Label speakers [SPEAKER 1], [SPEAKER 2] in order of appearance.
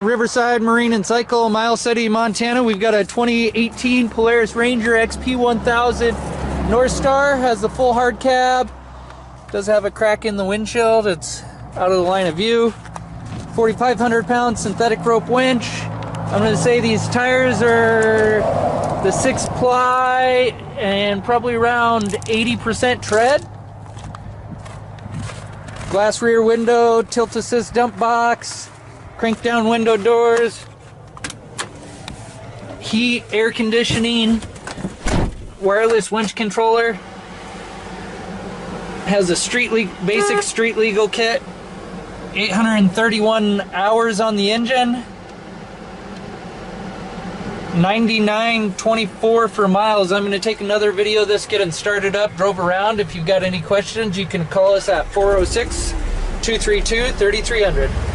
[SPEAKER 1] Riverside Marine and Cycle, Miles City, Montana. We've got a 2018 Polaris Ranger XP 1000 NORTHSTAR. Has the full hard cab. Does have a crack in the windshield. It's out of the line of view. 4,500 pound synthetic rope winch. I'm going to say these tires are the 6-ply and probably around 80% tread. Glass rear window, tilt assist dump box. Crank down window doors, heat, air conditioning, wireless winch controller, has a basic street legal kit, 831 hours on the engine, 99.24 for miles. I'm going to take another video of this getting started up, drove around. If you've got any questions, you can call us at 406-232-3300.